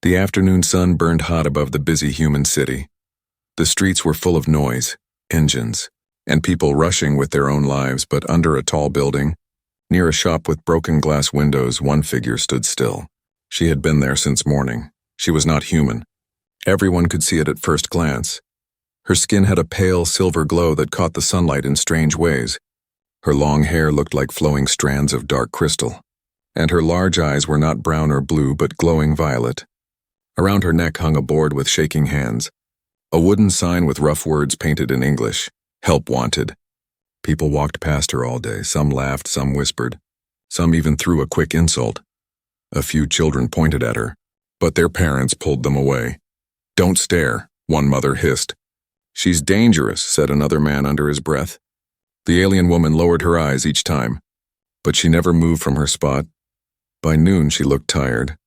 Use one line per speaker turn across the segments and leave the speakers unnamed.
The afternoon sun burned hot above the busy human city. The streets were full of noise, engines, and people rushing with their own lives, but under a tall building, near a shop with broken glass windows, one figure stood still. She had been there since morning. She was not human. Everyone could see it at first glance. Her skin had a pale silver glow that caught the sunlight in strange ways. Her long hair looked like flowing strands of dark crystal, and her large eyes were not brown or blue but glowing violet. Around her neck hung a board with shaking hands, a wooden sign with rough words painted in English, "Help Wanted." People walked past her all day. Some laughed, some whispered. Some even threw a quick insult. A few children pointed at her, but their parents pulled them away. "Don't stare," one mother hissed. "She's dangerous," said another man under his breath. The alien woman lowered her eyes each time, but she never moved from her spot. By noon she looked tired.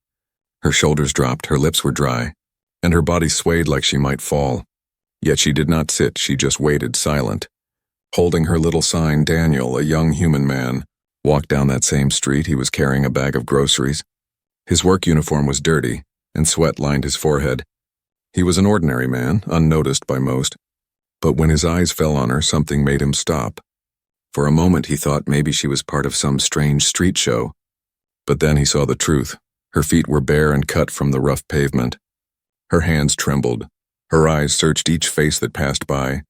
Her shoulders dropped, her lips were dry, and her body swayed like she might fall. Yet she did not sit, she just waited, silent. Holding her little sign, Daniel, a young human man, walked down that same street. He was carrying a bag of groceries. His work uniform was dirty, and sweat lined his forehead. He was an ordinary man, unnoticed by most. But when his eyes fell on her, something made him stop. For a moment he thought maybe she was part of some strange street show. But then he saw the truth. Her feet were bare and cut from the rough pavement. Her hands trembled. Her eyes searched each face that passed by,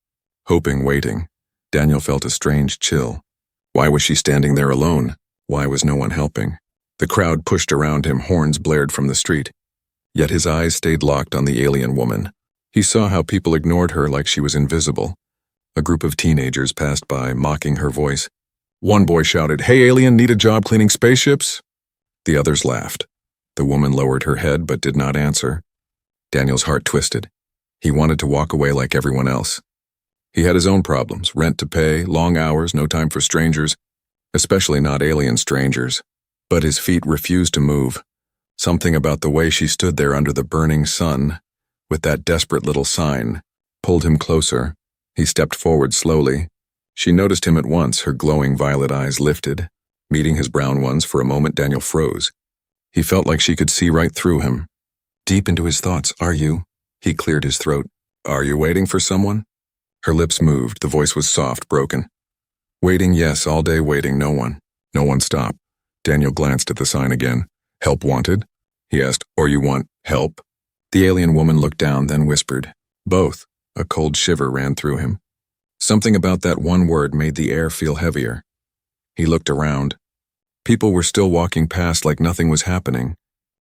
hoping, waiting. Daniel felt a strange chill. Why was she standing there alone? Why was no one helping? The crowd pushed around him, horns blared from the street. Yet his eyes stayed locked on the alien woman. He saw how people ignored her like she was invisible. A group of teenagers passed by, mocking her voice. One boy shouted, "Hey alien, need a job cleaning spaceships?" The others laughed. The woman lowered her head but did not answer. Daniel's heart twisted. He wanted to walk away like everyone else. He had his own problems, rent to pay, long hours, no time for strangers, especially not alien strangers. But his feet refused to move. Something about the way she stood there under the burning sun, with that desperate little sign, pulled him closer. He stepped forward slowly. She noticed him at once, her glowing violet eyes lifted. Meeting his brown ones, for a moment Daniel froze. He felt like she could see right through him. Deep into his thoughts, "Are you?" He cleared his throat. "Are you waiting for someone?" Her lips moved, the voice was soft, broken. "Waiting, yes, all day waiting, no one." No one stopped. Daniel glanced at the sign again. "Help wanted?" He asked, "Or you want help?" The alien woman looked down, then whispered, "Both." A cold shiver ran through him. Something about that one word made the air feel heavier. He looked around. People were still walking past like nothing was happening,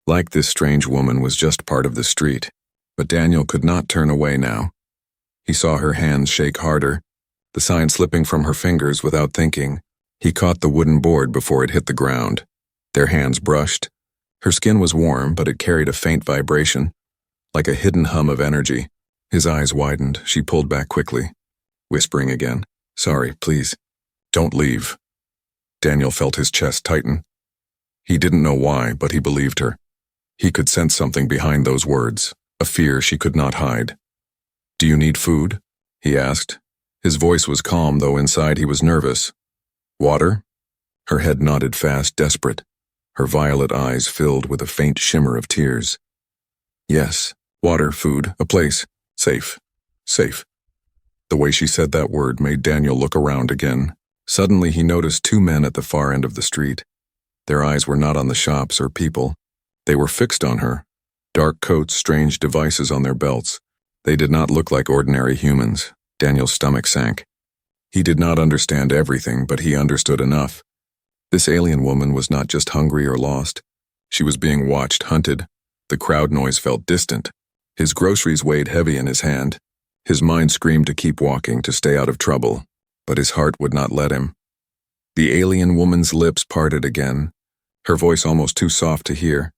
like this strange woman was just part of the street. But Daniel could not turn away now. He saw her hands shake harder, the sign slipping from her fingers without thinking. He caught the wooden board before it hit the ground. Their hands brushed. Her skin was warm, but it carried a faint vibration, like a hidden hum of energy. His eyes widened. She pulled back quickly, whispering again, "Sorry, please, don't leave." Daniel felt his chest tighten. He didn't know why, but he believed her. He could sense something behind those words, a fear she could not hide. "Do you need food?" he asked. His voice was calm, though inside he was nervous. "Water?" Her head nodded fast, desperate. Her violet eyes filled with a faint shimmer of tears. "Yes, water, food, a place. Safe. Safe." The way she said that word made Daniel look around again. Suddenly he noticed two men at the far end of the street. Their eyes were not on the shops or people. They were fixed on her. Dark coats, strange devices on their belts. They did not look like ordinary humans. Daniel's stomach sank. He did not understand everything, but he understood enough. This alien woman was not just hungry or lost. She was being watched, hunted. The crowd noise felt distant. His groceries weighed heavy in his hand. His mind screamed to keep walking, to stay out of trouble, but his heart would not let him. The alien woman's lips parted again, her voice almost too soft to hear.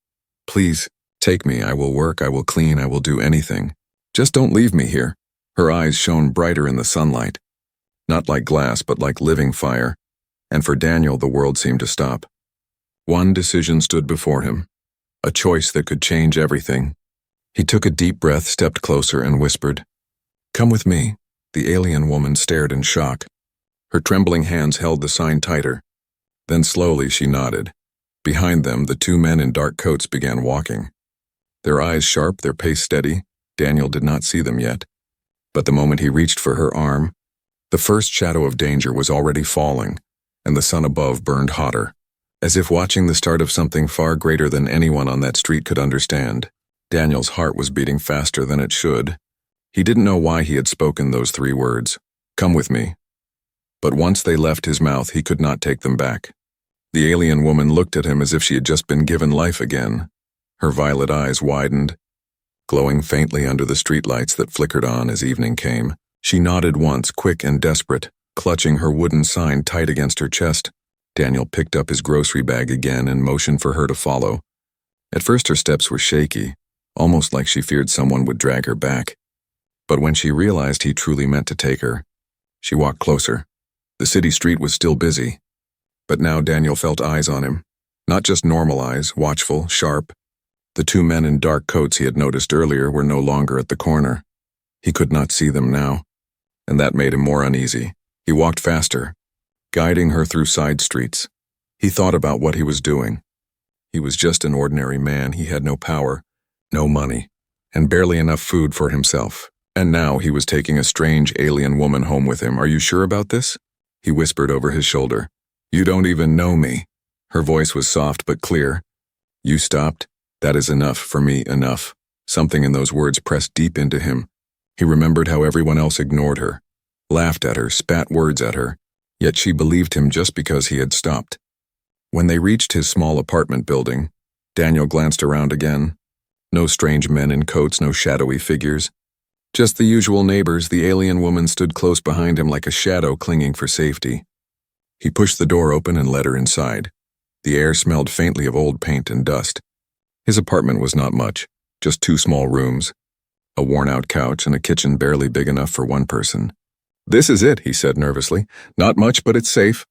"Please, take me. I will work, I will clean, I will do anything. Just don't leave me here." Her eyes shone brighter in the sunlight. Not like glass, but like living fire. And for Daniel, the world seemed to stop. One decision stood before him, a choice that could change everything. He took a deep breath, stepped closer, and whispered, "Come with me." The alien woman stared in shock. Her trembling hands held the sign tighter. Then slowly she nodded. Behind them, the two men in dark coats began walking. their eyes sharp, their pace steady. Daniel did not see them yet. But the moment he reached for her arm, the first shadow of danger was already falling, and the sun above burned hotter, as if watching the start of something far greater than anyone on that street could understand. Daniel's heart was beating faster than it should. He didn't know why he had spoken those 3 words, "Come with me." But once they left his mouth, he could not take them back. The alien woman looked at him as if she had just been given life again. Her violet eyes widened, glowing faintly under the streetlights that flickered on as evening came. She nodded once, quick and desperate, clutching her wooden sign tight against her chest. Daniel picked up his grocery bag again and motioned for her to follow. At first her steps were shaky, almost like she feared someone would drag her back. But when she realized he truly meant to take her, she walked closer. The city street was still busy, but now Daniel felt eyes on him. Not just normal eyes, watchful, sharp. The 2 men in dark coats he had noticed earlier were no longer at the corner. He could not see them now, and that made him more uneasy. He walked faster, guiding her through side streets. He thought about what he was doing. He was just an ordinary man. He had no power, no money, and barely enough food for himself. And now he was taking a strange alien woman home with him. "Are you sure about this?" he whispered over his shoulder. "You don't even know me." Her voice was soft but clear. "You stopped? That is enough for me, enough." Something in those words pressed deep into him. He remembered how everyone else ignored her, laughed at her, spat words at her, yet she believed him just because he had stopped. When they reached his small apartment building, Daniel glanced around again. No strange men in coats, no shadowy figures. Just the usual neighbors. The alien woman stood close behind him like a shadow clinging for safety. He pushed the door open and led her inside. The air smelled faintly of old paint and dust. His apartment was not much, just 2 small rooms, a worn-out couch and a kitchen barely big enough for 1 person. "This is it," he said nervously. "Not much, but it's safe."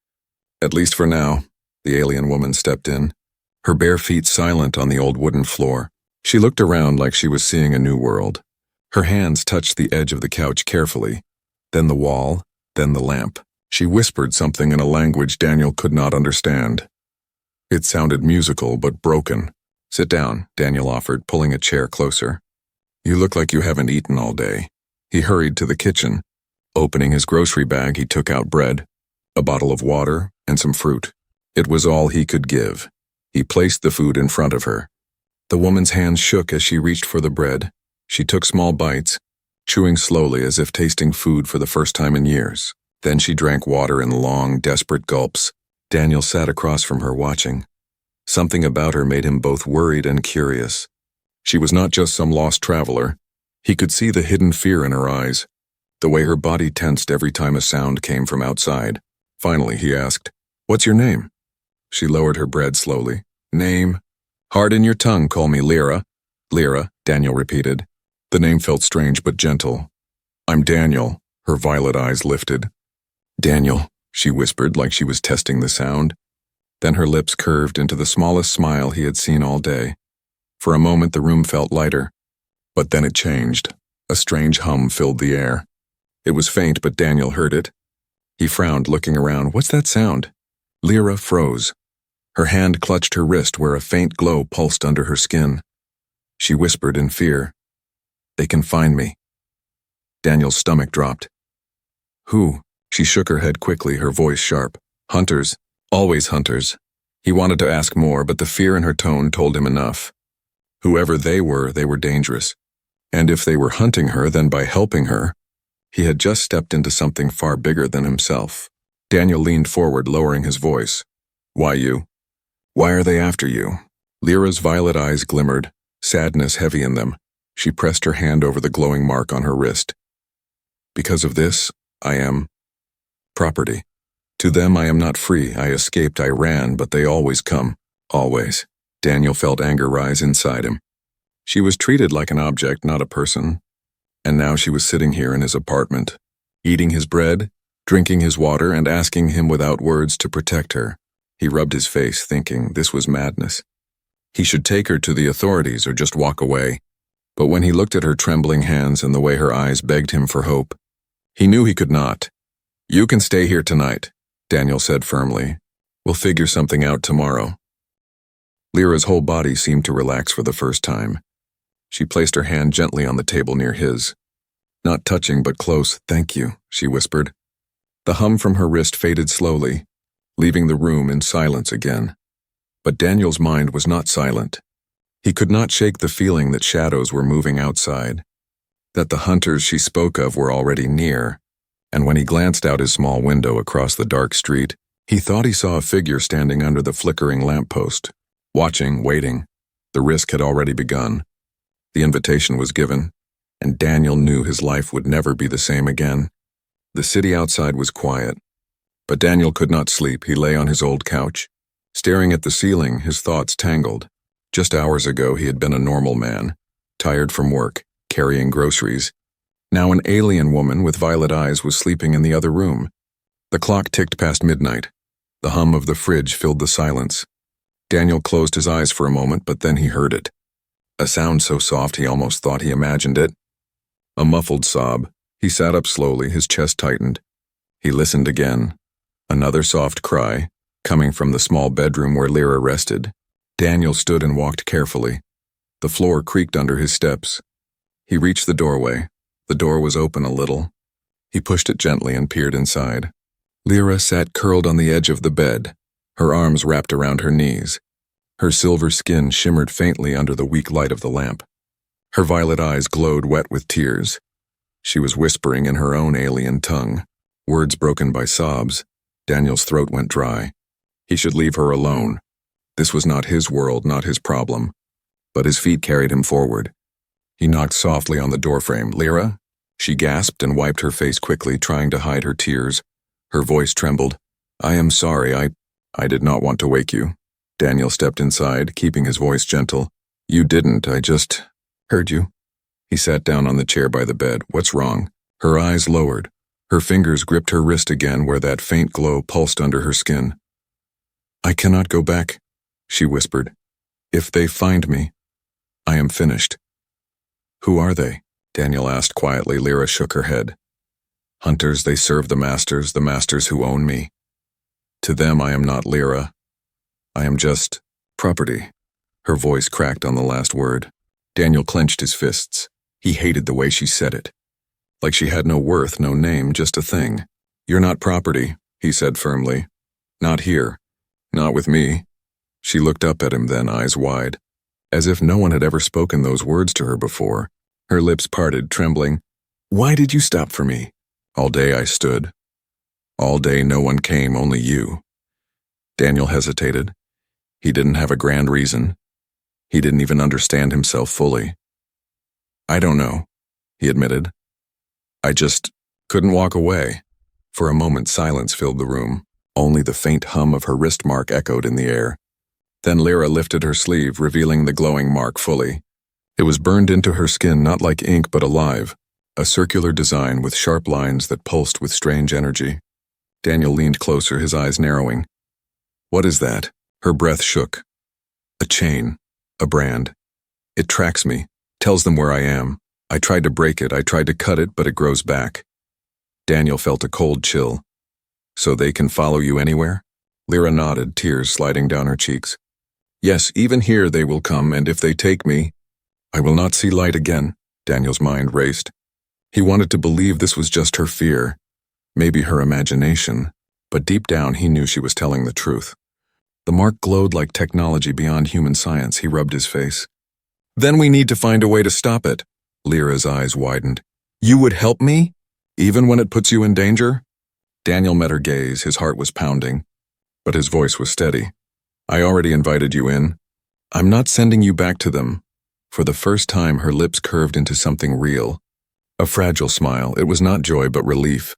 "At least for now." The alien woman stepped in, her bare feet silent on the old wooden floor. She looked around like she was seeing a new world. Her hands touched the edge of the couch carefully, then the wall, then the lamp. She whispered something in a language Daniel could not understand. It sounded musical but broken. "Sit down," Daniel offered, pulling a chair closer. "You look like you haven't eaten all day." He hurried to the kitchen. Opening his grocery bag, he took out bread, a bottle of water, and some fruit. It was all he could give. He placed the food in front of her. The woman's hands shook as she reached for the bread. She took small bites, chewing slowly as if tasting food for the first time in years. Then she drank water in long, desperate gulps. Daniel sat across from her watching. Something about her made him both worried and curious. She was not just some lost traveler. He could see the hidden fear in her eyes, the way her body tensed every time a sound came from outside. Finally, he asked, "What's your name?" She lowered her bread slowly. "Name? Harden your tongue, call me Lyra." "Lyra," Daniel repeated. The name felt strange but gentle. "I'm Daniel." Her violet eyes lifted. "Daniel," she whispered like she was testing the sound. Then her lips curved into the smallest smile he had seen all day. For a moment the room felt lighter, but then it changed. A strange hum filled the air. It was faint, but Daniel heard it. He frowned, looking around. "What's that sound?" Lyra froze. Her hand clutched her wrist where a faint glow pulsed under her skin. She whispered in fear, "They can find me." Daniel's stomach dropped. "Who?" She shook her head quickly, her voice sharp. "Hunters. Always hunters." He wanted to ask more, but the fear in her tone told him enough. Whoever they were dangerous. And if they were hunting her, then by helping her, he had just stepped into something far bigger than himself. Daniel leaned forward, lowering his voice. "Why you? Why are they after you?" Lyra's violet eyes glimmered, sadness heavy in them. She pressed her hand over the glowing mark on her wrist. "Because of this, I am property. To them I am not free. I escaped, I ran, but they always come. Always." Daniel felt anger rise inside him. She was treated like an object, not a person. And now she was sitting here in his apartment, eating his bread, drinking his water, and asking him without words to protect her. He rubbed his face, thinking this was madness. He should take her to the authorities or just walk away. But when he looked at her trembling hands and the way her eyes begged him for hope, he knew he could not. "You can stay here tonight," Daniel said firmly. "We'll figure something out tomorrow." Lyra's whole body seemed to relax for the first time. She placed her hand gently on the table near his. Not touching but close. "Thank you," she whispered. The hum from her wrist faded slowly, leaving the room in silence again. But Daniel's mind was not silent. He could not shake the feeling that shadows were moving outside, that the hunters she spoke of were already near, and when he glanced out his small window across the dark street, he thought he saw a figure standing under the flickering lamppost, watching, waiting. The risk had already begun. The invitation was given, and Daniel knew his life would never be the same again. The city outside was quiet, but Daniel could not sleep. He lay on his old couch, staring at the ceiling, his thoughts tangled. Just hours ago he had been a normal man, tired from work, carrying groceries. Now an alien woman with violet eyes was sleeping in the other room. The clock ticked past midnight. The hum of the fridge filled the silence. Daniel closed his eyes for a moment, but then he heard it. A sound so soft he almost thought he imagined it. A muffled sob. He sat up slowly, his chest tightened. He listened again. Another soft cry, coming from the small bedroom where Lyra rested. Daniel stood and walked carefully. The floor creaked under his steps. He reached the doorway. The door was open a little. He pushed it gently and peered inside. Lyra sat curled on the edge of the bed, her arms wrapped around her knees. Her silver skin shimmered faintly under the weak light of the lamp. Her violet eyes glowed wet with tears. She was whispering in her own alien tongue, words broken by sobs. Daniel's throat went dry. He should leave her alone. This was not his world, not his problem. But his feet carried him forward. He knocked softly on the doorframe. "Lyra?" She gasped and wiped her face quickly, trying to hide her tears. Her voice trembled. "I am sorry, I did not want to wake you." Daniel stepped inside, keeping his voice gentle. "You didn't, I just heard you." He sat down on the chair by the bed. "What's wrong?" Her eyes lowered. Her fingers gripped her wrist again where that faint glow pulsed under her skin. "I cannot go back," she whispered. "If they find me, I am finished." "Who are they?" Daniel asked quietly. Lyra shook her head. "Hunters, they serve the masters who own me. To them I am not Lyra. I am just property." Her voice cracked on the last word. Daniel clenched his fists. He hated the way she said it. Like she had no worth, no name, just a thing. "You're not property," he said firmly. "Not here. Not with me." She looked up at him then, eyes wide, as if no one had ever spoken those words to her before. Her lips parted, trembling. "Why did you stop for me?" "All day I stood. All day no one came, only you." Daniel hesitated. He didn't have a grand reason. He didn't even understand himself fully. "I don't know," he admitted. "I just couldn't walk away." For a moment silence filled the room. Only the faint hum of her wrist mark echoed in the air. Then Lyra lifted her sleeve, revealing the glowing mark fully. It was burned into her skin, not like ink but alive, a circular design with sharp lines that pulsed with strange energy. Daniel leaned closer, his eyes narrowing. "What is that?" Her breath shook. "A chain. A brand. It tracks me, tells them where I am. I tried to break it, I tried to cut it, but it grows back." Daniel felt a cold chill. "So they can follow you anywhere?" Lyra nodded, tears sliding down her cheeks. "Yes, even here they will come, and if they take me, I will not see light again." Daniel's mind raced. He wanted to believe this was just her fear, maybe her imagination, but deep down he knew she was telling the truth. The mark glowed like technology beyond human science. He rubbed his face. "Then we need to find a way to stop it." Lyra's eyes widened. "You would help me? Even when it puts you in danger?" Daniel met her gaze. His heart was pounding, but his voice was steady. "I already invited you in. I'm not sending you back to them." For the first time, her lips curved into something real. A fragile smile. It was not joy, but relief.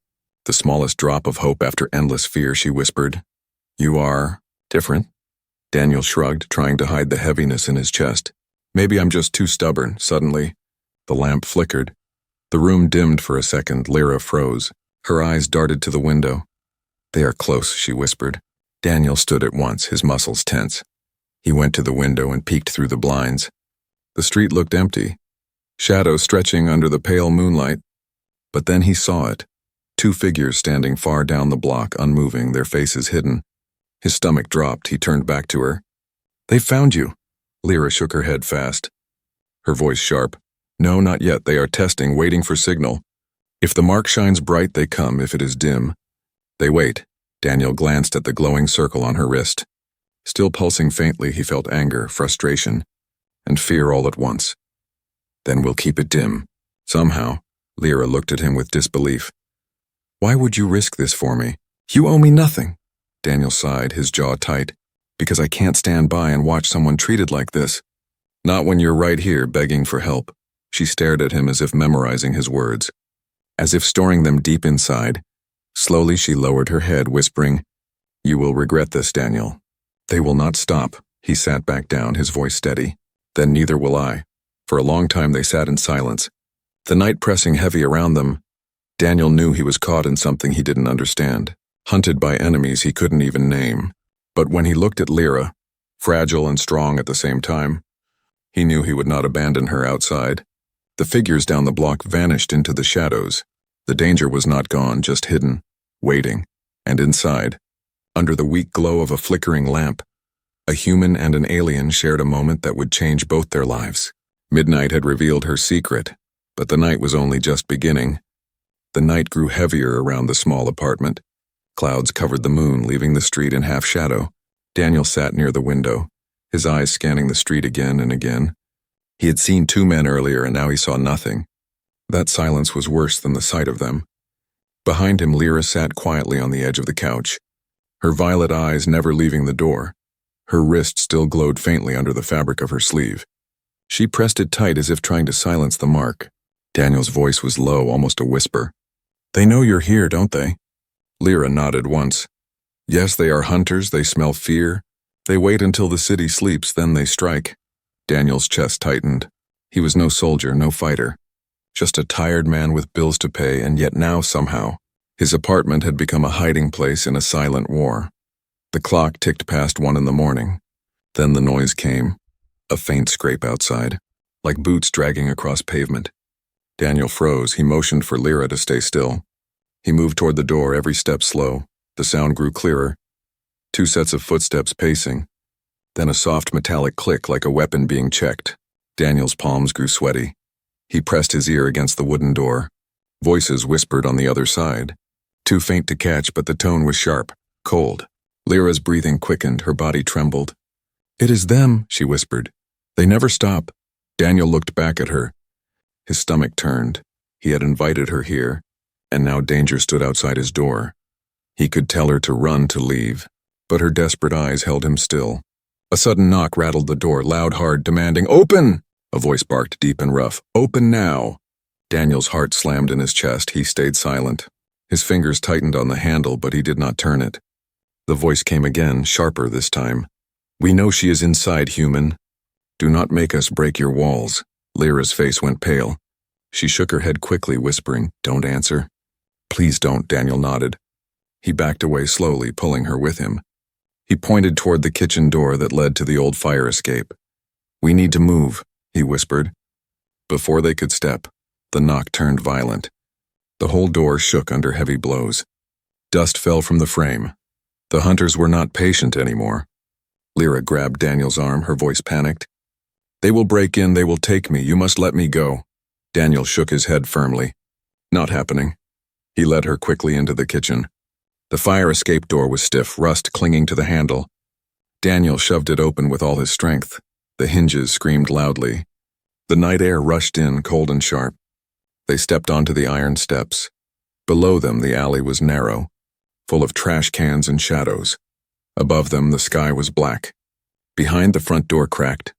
The smallest drop of hope after endless fear, she whispered. "You are different." Daniel shrugged, trying to hide the heaviness in his chest. "Maybe I'm just too stubborn." Suddenly, the lamp flickered. The room dimmed for a second. Lyra froze. Her eyes darted to the window. "They are close," she whispered. Daniel stood at once, his muscles tense. He went to the window and peeked through the blinds. The street looked empty, shadows stretching under the pale moonlight. But then he saw it. Two figures standing far down the block, unmoving, their faces hidden. His stomach dropped. He turned back to her. "They found you." Lyra shook her head fast. Her voice sharp. No, not yet. They are testing, waiting for signal. If the mark shines bright, they come. If it is dim, they wait. Daniel glanced at the glowing circle on her wrist. Still pulsing faintly, he felt anger, frustration, and fear all at once. Then we'll keep it dim. Somehow, Lyra looked at him with disbelief. Why would you risk this for me? You owe me nothing. Daniel sighed, his jaw tight. Because I can't stand by and watch someone treated like this. Not when you're right here begging for help. She stared at him as if memorizing his words, as if storing them deep inside. Slowly she lowered her head, whispering, You will regret this, Daniel. They will not stop. He sat back down, his voice steady. Then neither will I. For a long time they sat in silence, the night pressing heavy around them. Daniel knew he was caught in something he didn't understand, hunted by enemies he couldn't even name. But when he looked at Lyra, fragile and strong at the same time, he knew he would not abandon her outside. The figures down the block vanished into the shadows. The danger was not gone, just hidden, waiting. And inside, under the weak glow of a flickering lamp, a human and an alien shared a moment that would change both their lives. Midnight had revealed her secret, but the night was only just beginning. The night grew heavier around the small apartment. Clouds covered the moon, leaving the street in half shadow. Daniel sat near the window, his eyes scanning the street again and again. He had seen two men earlier, and now he saw nothing. That silence was worse than the sight of them. Behind him, Lyra sat quietly on the edge of the couch, her violet eyes never leaving the door. Her wrist still glowed faintly under the fabric of her sleeve. She pressed it tight as if trying to silence the mark. Daniel's voice was low, almost a whisper. They know you're here, don't they? Lyra nodded once. Yes, they are hunters, they smell fear. They wait until the city sleeps, then they strike. Daniel's chest tightened. He was no soldier, no fighter. Just a tired man with bills to pay, and yet now, somehow, his apartment had become a hiding place in a silent war. The clock ticked past 1 in the morning. Then the noise came, a faint scrape outside, like boots dragging across pavement. Daniel froze. He motioned for Lyra to stay still. He moved toward the door, every step slow. The sound grew clearer. 2 sets of footsteps pacing. Then a soft metallic click like a weapon being checked. Daniel's palms grew sweaty. He pressed his ear against the wooden door. Voices whispered on the other side. Too faint to catch, but the tone was sharp, cold. Lyra's breathing quickened, her body trembled. It is them, she whispered. They never stop. Daniel looked back at her. His stomach turned. He had invited her here, and now danger stood outside his door. He could tell her to run, to leave, but her desperate eyes held him still. A sudden knock rattled the door, loud, hard, demanding, Open! A voice barked deep and rough, Open now! Daniel's heart slammed in his chest. He stayed silent. His fingers tightened on the handle, but he did not turn it. The voice came again, sharper this time. We know she is inside, human. Do not make us break your walls. Lyra's face went pale. She shook her head quickly, whispering, Don't answer. Please don't, Daniel nodded. He backed away slowly, pulling her with him. He pointed toward the kitchen door that led to the old fire escape. We need to move, he whispered. Before they could step, the knock turned violent. The whole door shook under heavy blows. Dust fell from the frame. The hunters were not patient anymore. Lyra grabbed Daniel's arm, her voice panicked. They will break in, they will take me, you must let me go. Daniel shook his head firmly. Not happening. He led her quickly into the kitchen. The fire escape door was stiff, rust clinging to the handle. Daniel shoved it open with all his strength. The hinges screamed loudly. The night air rushed in, cold and sharp. They stepped onto the iron steps. Below them, the alley was narrow, full of trash cans and shadows. Above them, the sky was black. Behind, the front door cracked.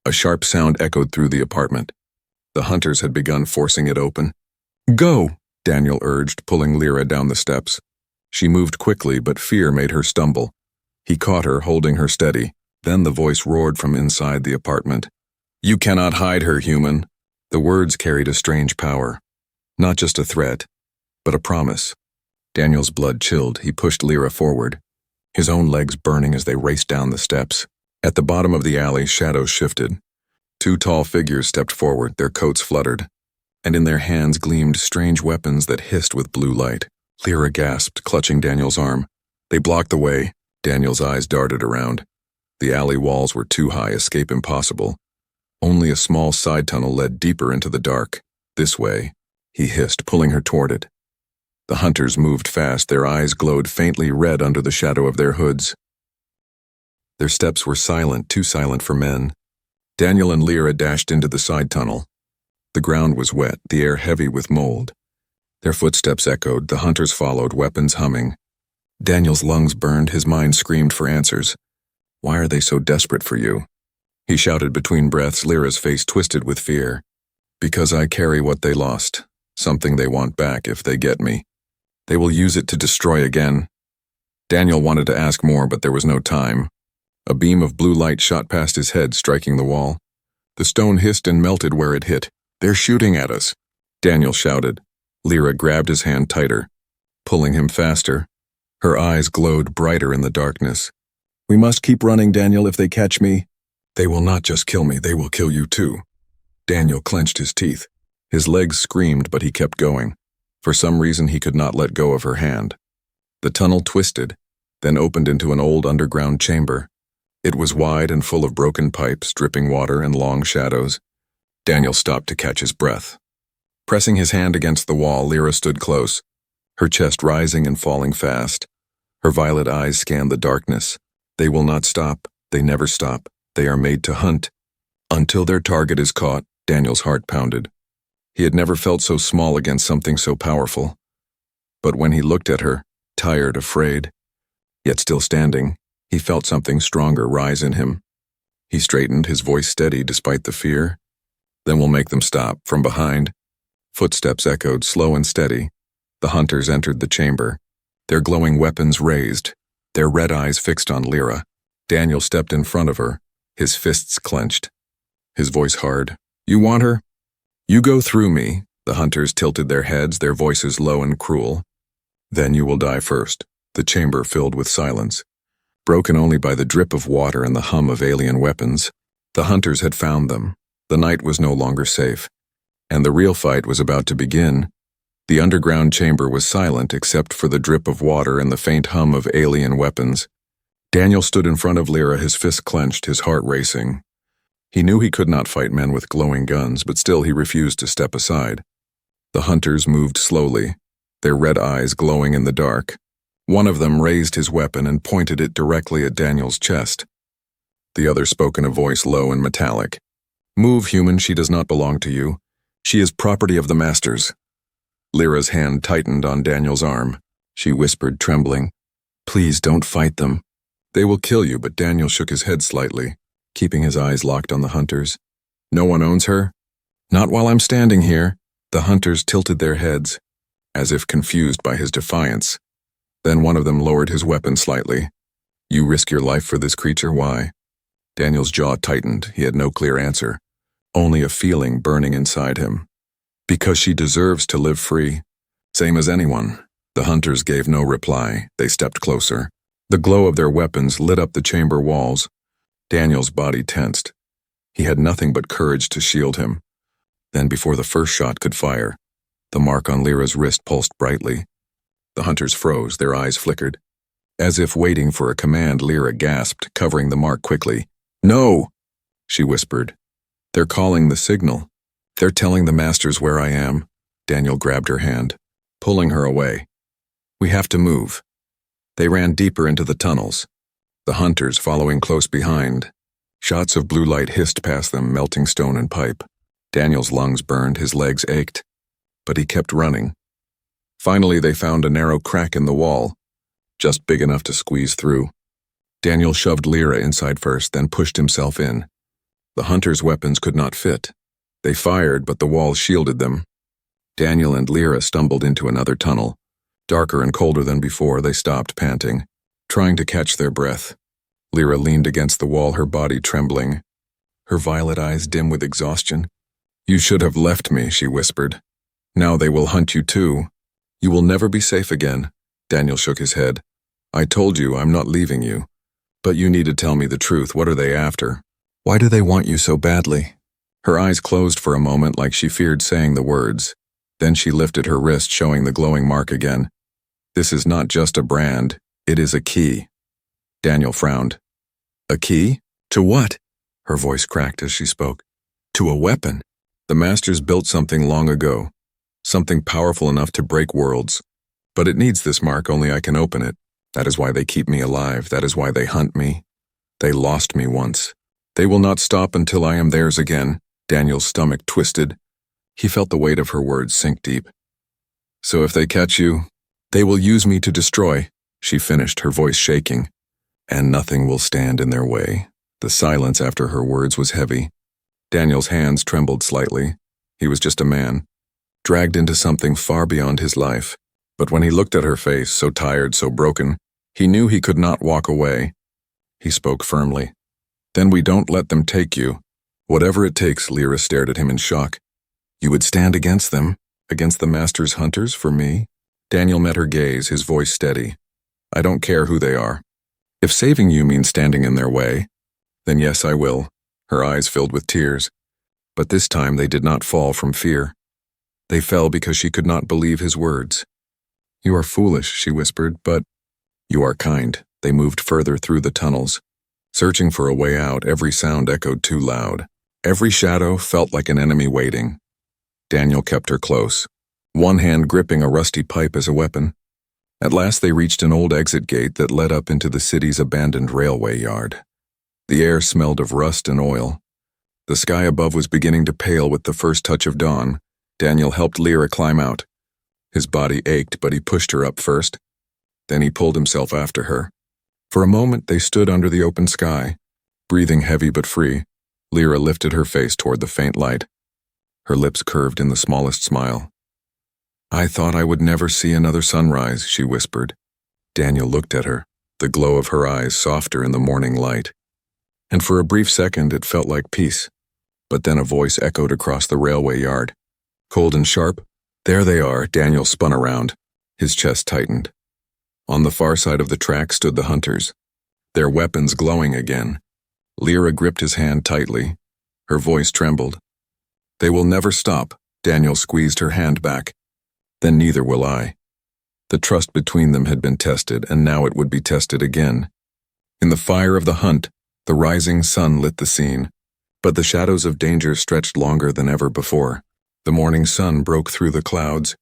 A sharp sound echoed through the apartment. The hunters had begun forcing it open. Go, Daniel urged, pulling Lyra down the steps. She moved quickly, but fear made her stumble. He caught her, holding her steady. Then the voice roared from inside the apartment. You cannot hide her, human. The words carried a strange power. Not just a threat, but a promise. Daniel's blood chilled. He pushed Lyra forward, his own legs burning as they raced down the steps. At the bottom of the alley, shadows shifted. 2 tall figures stepped forward, their coats fluttered, and in their hands gleamed strange weapons that hissed with blue light. Lyra gasped, clutching Daniel's arm. They blocked the way. Daniel's eyes darted around. The alley walls were too high, escape impossible. Only a small side tunnel led deeper into the dark. This way, he hissed, pulling her toward it. The hunters moved fast, their eyes glowed faintly red under the shadow of their hoods. Their steps were silent, too silent for men. Daniel and Lyra dashed into the side tunnel. The ground was wet, the air heavy with mold. Their footsteps echoed, the hunters followed, weapons humming. Daniel's lungs burned, his mind screamed for answers. Why are they so desperate for you? He shouted between breaths, Lyra's face twisted with fear. Because I carry what they lost, something they want back if they get me. They will use it to destroy again. Daniel wanted to ask more, but there was no time. A beam of blue light shot past his head, striking the wall. The stone hissed and melted where it hit. They're shooting at us, Daniel shouted. Lyra grabbed his hand tighter, pulling him faster. Her eyes glowed brighter in the darkness. We must keep running, Daniel, if they catch me. They will not just kill me, they will kill you too. Daniel clenched his teeth. His legs screamed, but he kept going. For some reason, he could not let go of her hand. The tunnel twisted, then opened into an old underground chamber. It was wide and full of broken pipes, dripping water, and long shadows. Daniel stopped to catch his breath. Pressing his hand against the wall, Lyra stood close, her chest rising and falling fast. Her violet eyes scanned the darkness. They will not stop. They never stop. They are made to hunt. Until their target is caught, Daniel's heart pounded. He had never felt so small against something so powerful. But when he looked at her, tired, afraid, yet still standing, he felt something stronger rise in him. He straightened, his voice steady despite the fear. Then we'll make them stop. From behind, footsteps echoed, slow and steady. The hunters entered the chamber, their glowing weapons raised, their red eyes fixed on Lyra. Daniel stepped in front of her, his fists clenched, his voice hard. You want her? You go through me. The hunters tilted their heads, their voices low and cruel. Then you will die first. The chamber filled with silence, broken only by the drip of water and the hum of alien weapons. The hunters had found them. The night was no longer safe, and the real fight was about to begin. The underground chamber was silent except for the drip of water and the faint hum of alien weapons. Daniel stood in front of Lyra, his fist clenched, his heart racing. He knew he could not fight men with glowing guns, but still he refused to step aside. The hunters moved slowly, their red eyes glowing in the dark. One of them raised his weapon and pointed it directly at Daniel's chest. The other spoke in a voice low and metallic. Move, human, she does not belong to you. She is property of the masters. Lyra's hand tightened on Daniel's arm. She whispered, trembling, Please don't fight them. They will kill you, but Daniel shook his head slightly, keeping his eyes locked on the hunters. No one owns her? Not while I'm standing here. The hunters tilted their heads, as if confused by his defiance. Then one of them lowered his weapon slightly. You risk your life for this creature, why? Daniel's jaw tightened. He had no clear answer, only a feeling burning inside him. Because she deserves to live free. Same as anyone. The hunters gave no reply. They stepped closer. The glow of their weapons lit up the chamber walls. Daniel's body tensed. He had nothing but courage to shield him. Then, before the first shot could fire, the mark on Lyra's wrist pulsed brightly. The hunters froze, their eyes flickered. As if waiting for a command, Lyra gasped, covering the mark quickly. No, she whispered. They're calling the signal. They're telling the masters where I am. Daniel grabbed her hand, pulling her away. We have to move. They ran deeper into the tunnels, the hunters following close behind. Shots of blue light hissed past them, melting stone and pipe. Daniel's lungs burned, his legs ached, but he kept running. Finally, they found a narrow crack in the wall, just big enough to squeeze through. Daniel shoved Lyra inside first, then pushed himself in. The hunters' weapons could not fit. They fired, but the walls shielded them. Daniel and Lyra stumbled into another tunnel. Darker and colder than before, they stopped, panting, trying to catch their breath. Lyra leaned against the wall, her body trembling, her violet eyes dim with exhaustion. You should have left me, she whispered. Now they will hunt you too. You will never be safe again. Daniel shook his head. I told you I'm not leaving you. But you need to tell me the truth. What are they after? Why do they want you so badly? Her eyes closed for a moment like she feared saying the words. Then she lifted her wrist, showing the glowing mark again. This is not just a brand, it is a key. Daniel frowned. A key? To what? Her voice cracked as she spoke. To a weapon. The Masters built something long ago, something powerful enough to break worlds. But it needs this mark, only I can open it. That is why they keep me alive, that is why they hunt me. They lost me once. They will not stop until I am theirs again. Daniel's stomach twisted. He felt the weight of her words sink deep. So if they catch you, they will use me to destroy, she finished, her voice shaking. And nothing will stand in their way. The silence after her words was heavy. Daniel's hands trembled slightly. He was just a man, dragged into something far beyond his life. But when he looked at her face, so tired, so broken, he knew he could not walk away. He spoke firmly. Then we don't let them take you. Whatever it takes, Lyra stared at him in shock. You would stand against them, against the Master's hunters, for me? Daniel met her gaze, his voice steady. I don't care who they are. If saving you means standing in their way, then yes, I will. Her eyes filled with tears. But this time they did not fall from fear. They fell because she could not believe his words. You are foolish, she whispered, but you are kind. They moved further through the tunnels. Searching for a way out, every sound echoed too loud. Every shadow felt like an enemy waiting. Daniel kept her close, one hand gripping a rusty pipe as a weapon. At last they reached an old exit gate that led up into the city's abandoned railway yard. The air smelled of rust and oil. The sky above was beginning to pale with the first touch of dawn. Daniel helped Lyra climb out. His body ached, but he pushed her up first. Then he pulled himself after her. For a moment they stood under the open sky, breathing heavy but free. Lyra lifted her face toward the faint light. Her lips curved in the smallest smile. I thought I would never see another sunrise, she whispered. Daniel looked at her, the glow of her eyes softer in the morning light. And for a brief second it felt like peace. But then a voice echoed across the railway yard. Cold and sharp. There they are. Daniel spun around. His chest tightened. On the far side of the track stood the hunters, their weapons glowing again. Lyra gripped his hand tightly. Her voice trembled. They will never stop. Daniel squeezed her hand back. Then neither will I. The trust between them had been tested, and now it would be tested again. In the fire of the hunt, the rising sun lit the scene, but the shadows of danger stretched longer than ever before. The morning sun broke through the clouds,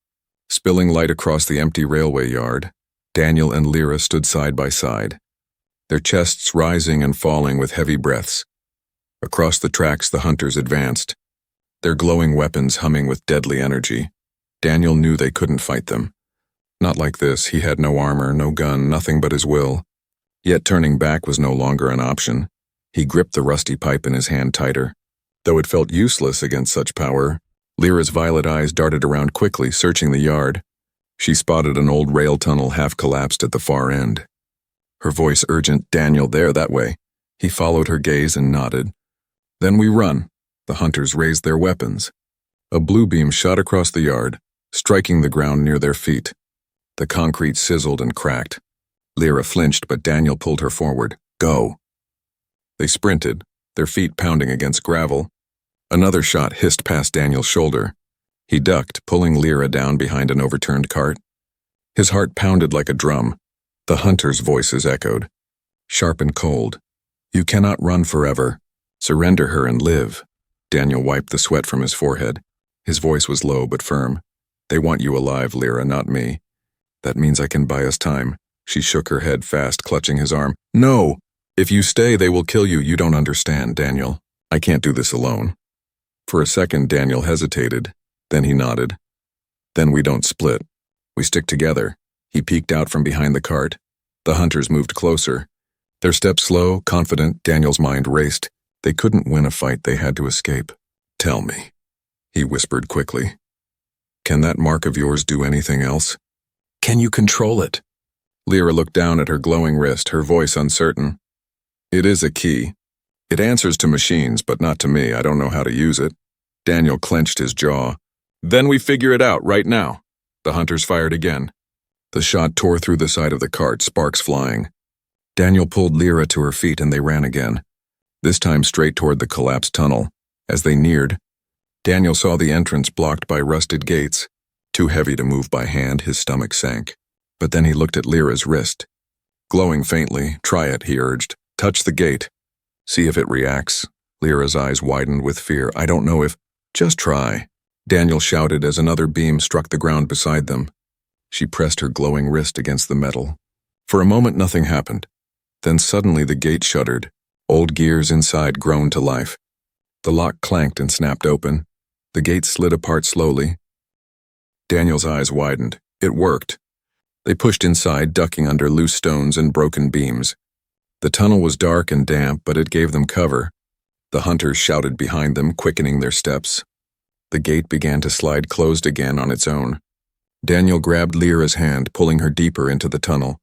spilling light across the empty railway yard. Daniel and Lyra stood side by side, their chests rising and falling with heavy breaths. Across the tracks the hunters advanced, their glowing weapons humming with deadly energy. Daniel knew they couldn't fight them. Not like this. He had no armor, no gun, nothing but his will. Yet turning back was no longer an option. He gripped the rusty pipe in his hand tighter. Though it felt useless against such power, Lyra's violet eyes darted around quickly, searching the yard. She spotted an old rail tunnel half-collapsed at the far end. Her voice urgent, Daniel, there, that way. He followed her gaze and nodded. Then we run. The hunters raised their weapons. A blue beam shot across the yard, striking the ground near their feet. The concrete sizzled and cracked. Lyra flinched, but Daniel pulled her forward. Go. They sprinted, their feet pounding against gravel. Another shot hissed past Daniel's shoulder. He ducked, pulling Lyra down behind an overturned cart. His heart pounded like a drum. The hunters' voices echoed, sharp and cold. You cannot run forever. Surrender her and live. Daniel wiped the sweat from his forehead. His voice was low but firm. They want you alive, Lyra, not me. That means I can buy us time. She shook her head fast, clutching his arm. No! If you stay, they will kill you. You don't understand, Daniel. I can't do this alone. For a second, Daniel hesitated. Then he nodded. Then we don't split. We stick together. He peeked out from behind the cart. The hunters moved closer. Their steps slow, confident. Daniel's mind raced. They couldn't win a fight. They had to escape. Tell me, he whispered quickly. Can that mark of yours do anything else? Can you control it? Lyra looked down at her glowing wrist, her voice uncertain. It is a key. It answers to machines, but not to me. I don't know how to use it. Daniel clenched his jaw. Then we figure it out right now. The hunters fired again. The shot tore through the side of the cart, sparks flying. Daniel pulled Lyra to her feet and they ran again, this time straight toward the collapsed tunnel. As they neared, Daniel saw the entrance blocked by rusted gates. Too heavy to move by hand, his stomach sank. But then he looked at Lyra's wrist. Glowing faintly, try it, he urged. Touch the gate. See if it reacts. Lyra's eyes widened with fear. I don't know if... Just try, Daniel shouted as another beam struck the ground beside them. She pressed her glowing wrist against the metal. For a moment nothing happened. Then suddenly the gate shuddered. Old gears inside groaned to life. The lock clanked and snapped open. The gate slid apart slowly. Daniel's eyes widened. It worked. They pushed inside, ducking under loose stones and broken beams. The tunnel was dark and damp, but it gave them cover. The hunters shouted behind them, quickening their steps. The gate began to slide closed again on its own. Daniel grabbed Lyra's hand, pulling her deeper into the tunnel.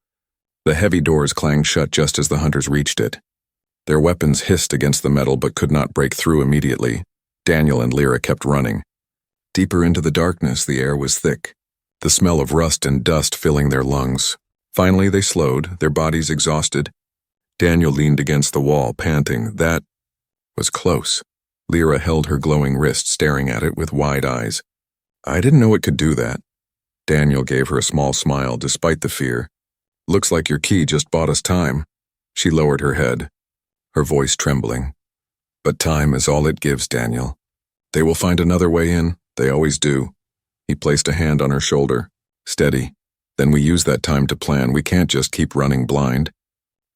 The heavy doors clanged shut just as the hunters reached it. Their weapons hissed against the metal but could not break through immediately. Daniel and Lyra kept running. Deeper into the darkness, the air was thick, the smell of rust and dust filling their lungs. Finally, they slowed, their bodies exhausted. Daniel leaned against the wall, panting. That was close. Lyra held her glowing wrist, staring at it with wide eyes. I didn't know it could do that. Daniel gave her a small smile despite the fear. Looks like your key just bought us time. She lowered her head, her voice trembling. But time is all it gives, Daniel. They will find another way in. They always do. He placed a hand on her shoulder. Steady. Then we use that time to plan. We can't just keep running blind.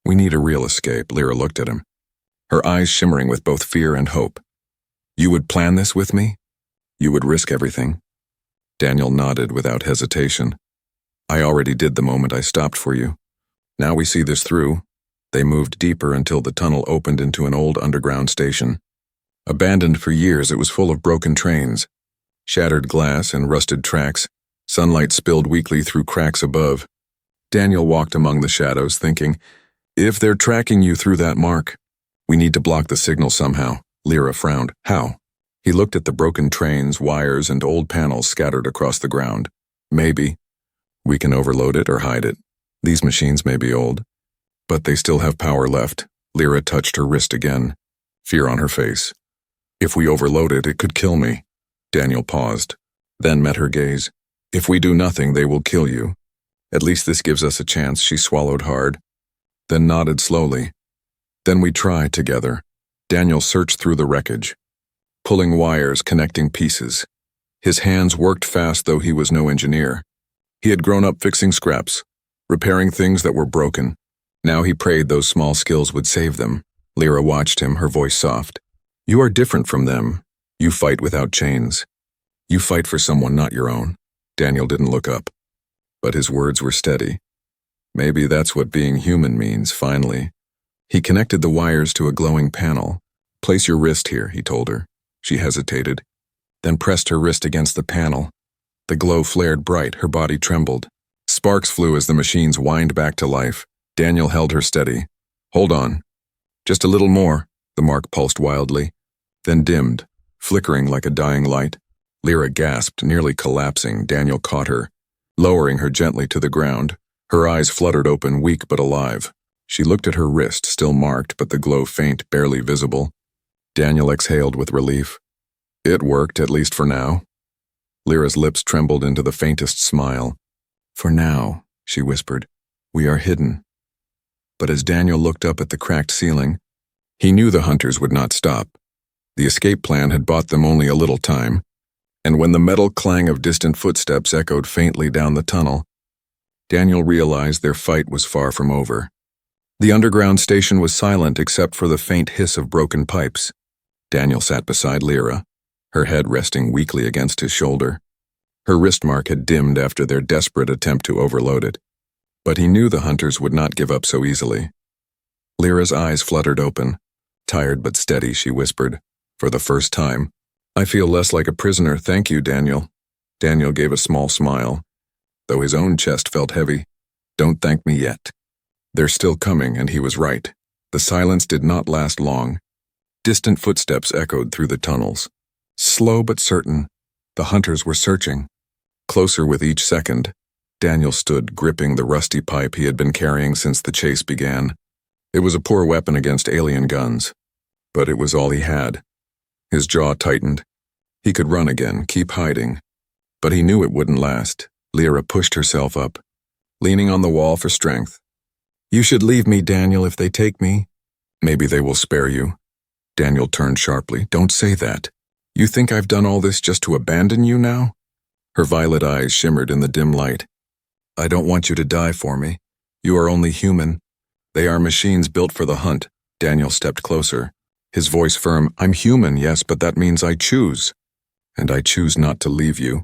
We need a real escape. Lyra looked at him, her eyes shimmering with both fear and hope. You would plan this with me? You would risk everything? Daniel nodded without hesitation. I already did the moment I stopped for you. Now we see this through. They moved deeper until the tunnel opened into an old underground station. Abandoned for years, it was full of broken trains, shattered glass and rusted tracks. Sunlight spilled weakly through cracks above. Daniel walked among the shadows, thinking, if they're tracking you through that mark, we need to block the signal somehow. Lyra frowned. How? He looked at the broken trains, wires, and old panels scattered across the ground. Maybe we can overload it or hide it. These machines may be old, but they still have power left. Lyra touched her wrist again, fear on her face. If we overload it, it could kill me. Daniel paused, then met her gaze. If we do nothing, they will kill you. At least this gives us a chance. She swallowed hard, then nodded slowly. Then we try together. Daniel searched through the wreckage, pulling wires, connecting pieces. His hands worked fast, though he was no engineer. He had grown up fixing scraps, repairing things that were broken. Now he prayed those small skills would save them. Lyra watched him, her voice soft. You are different from them. You fight without chains. You fight for someone not your own. Daniel didn't look up, but his words were steady. Maybe that's what being human means, finally. He connected the wires to a glowing panel. Place your wrist here, he told her. She hesitated, then pressed her wrist against the panel. The glow flared bright, her body trembled. Sparks flew as the machines whined back to life. Daniel held her steady. Hold on. Just a little more. The mark pulsed wildly, then dimmed, flickering like a dying light. Lyra gasped, nearly collapsing. Daniel caught her, lowering her gently to the ground. Her eyes fluttered open, weak but alive. She looked at her wrist, still marked, but the glow faint, barely visible. Daniel exhaled with relief. It worked, at least for now. Lyra's lips trembled into the faintest smile. For now, she whispered, we are hidden. But as Daniel looked up at the cracked ceiling, he knew the hunters would not stop. The escape plan had bought them only a little time, and when the metal clang of distant footsteps echoed faintly down the tunnel, Daniel realized their fight was far from over. The underground station was silent except for the faint hiss of broken pipes. Daniel sat beside Lyra, her head resting weakly against his shoulder. Her wrist mark had dimmed after their desperate attempt to overload it, but he knew the hunters would not give up so easily. Lyra's eyes fluttered open. Tired but steady, she whispered, for the first time. I feel less like a prisoner, thank you, Daniel. Daniel gave a small smile, though his own chest felt heavy. Don't thank me yet. They're still coming, and he was right. The silence did not last long. Distant footsteps echoed through the tunnels. Slow but certain, the hunters were searching. Closer with each second, Daniel stood gripping the rusty pipe he had been carrying since the chase began. It was a poor weapon against alien guns, but it was all he had. His jaw tightened. He could run again, keep hiding, but he knew it wouldn't last. Lyra pushed herself up, leaning on the wall for strength. You should leave me, Daniel, if they take me. Maybe they will spare you. Daniel turned sharply. Don't say that. You think I've done all this just to abandon you now? Her violet eyes shimmered in the dim light. I don't want you to die for me. You are only human. They are machines built for the hunt. Daniel stepped closer, his voice firm. I'm human, yes, but that means I choose. And I choose not to leave you.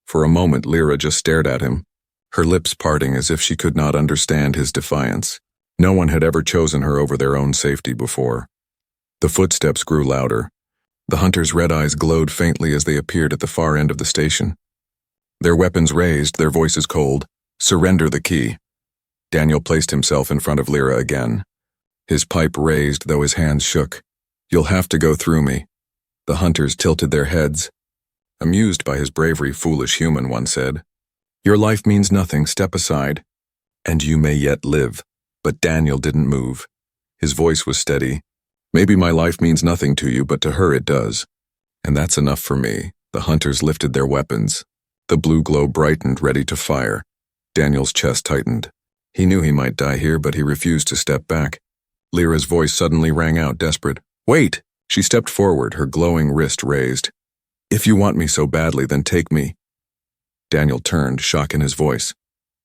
For a moment, Lyra just stared at him, her lips parting as if she could not understand his defiance. No one had ever chosen her over their own safety before. The footsteps grew louder. The hunters' red eyes glowed faintly as they appeared at the far end of the station. Their weapons raised, their voices cold. Surrender the key. Daniel placed himself in front of Lyra again. His pipe raised, though his hands shook. You'll have to go through me. The hunters tilted their heads. Amused by his bravery, foolish human, one said. Your life means nothing, step aside. And you may yet live. But Daniel didn't move. His voice was steady. Maybe my life means nothing to you, but to her it does. And that's enough for me. The hunters lifted their weapons. The blue glow brightened, ready to fire. Daniel's chest tightened. He knew he might die here, but he refused to step back. Lyra's voice suddenly rang out, desperate. Wait! She stepped forward, her glowing wrist raised. If you want me so badly, then take me. Daniel turned, shock in his voice.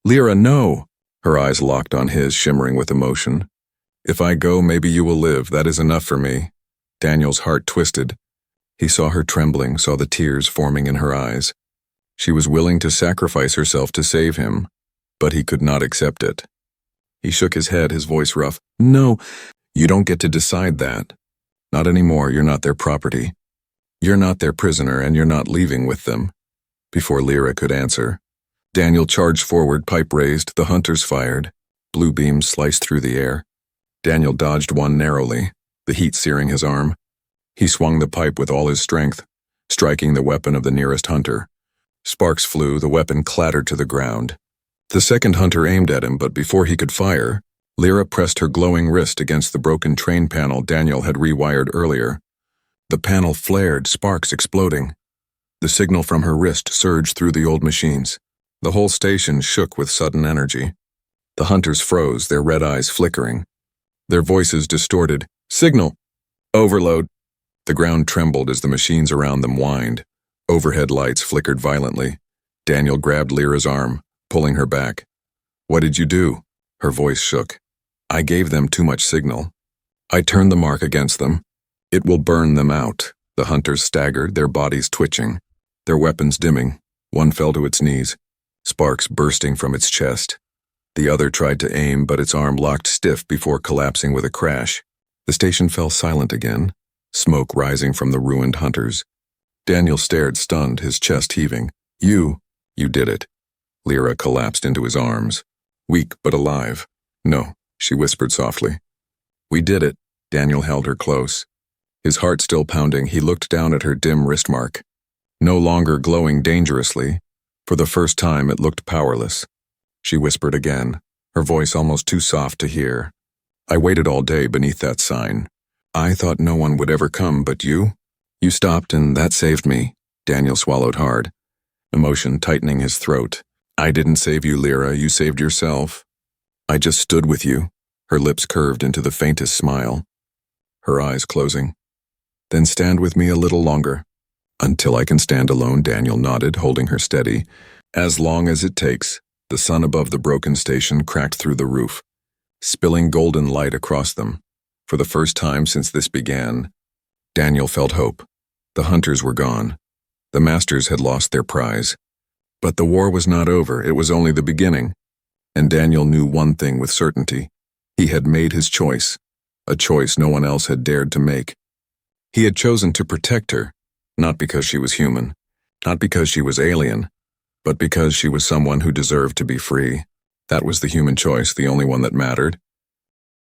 Lyra, no! Her eyes locked on his, shimmering with emotion. If I go, maybe you will live. That is enough for me. Daniel's heart twisted. He saw her trembling, saw the tears forming in her eyes. She was willing to sacrifice herself to save him, but he could not accept it. He shook his head, his voice rough. No, you don't get to decide that. Not anymore, you're not their property. You're not their prisoner, and you're not leaving with them. Before Lyra could answer, Daniel charged forward, pipe raised, the hunters fired. Blue beams sliced through the air. Daniel dodged one narrowly, the heat searing his arm. He swung the pipe with all his strength, striking the weapon of the nearest hunter. Sparks flew, the weapon clattered to the ground. The second hunter aimed at him, but before he could fire, Lyra pressed her glowing wrist against the broken train panel Daniel had rewired earlier. The panel flared, sparks exploding. The signal from her wrist surged through the old machines. The whole station shook with sudden energy. The hunters froze, their red eyes flickering. Their voices distorted. Signal! Overload! The ground trembled as the machines around them whined. Overhead lights flickered violently. Daniel grabbed Lyra's arm, pulling her back. What did you do? Her voice shook. I gave them too much signal. I turned the mark against them. It will burn them out. The hunters staggered, their bodies twitching, their weapons dimming. One fell to its knees, sparks bursting from its chest. The other tried to aim, but its arm locked stiff before collapsing with a crash. The station fell silent again, smoke rising from the ruined hunters. Daniel stared, stunned, his chest heaving. You did it. Lyra collapsed into his arms, weak but alive. No, she whispered softly. We did it. Daniel held her close. His heart still pounding, he looked down at her dim wrist mark. No longer glowing dangerously. For the first time, it looked powerless. She whispered again, her voice almost too soft to hear. I waited all day beneath that sign. I thought no one would ever come, but you? You stopped, and that saved me. Daniel swallowed hard, emotion tightening his throat. I didn't save you, Lyra. You saved yourself. I just stood with you. Her lips curved into the faintest smile, her eyes closing. Then stand with me a little longer. Until I can stand alone, Daniel nodded, holding her steady. As long as it takes. The sun above the broken station cracked through the roof, spilling golden light across them. For the first time since this began, Daniel felt hope. The hunters were gone. The masters had lost their prize. But the war was not over, it was only the beginning. And Daniel knew one thing with certainty. He had made his choice, a choice no one else had dared to make. He had chosen to protect her, not because she was human, not because she was alien, but because she was someone who deserved to be free. That was the human choice, the only one that mattered.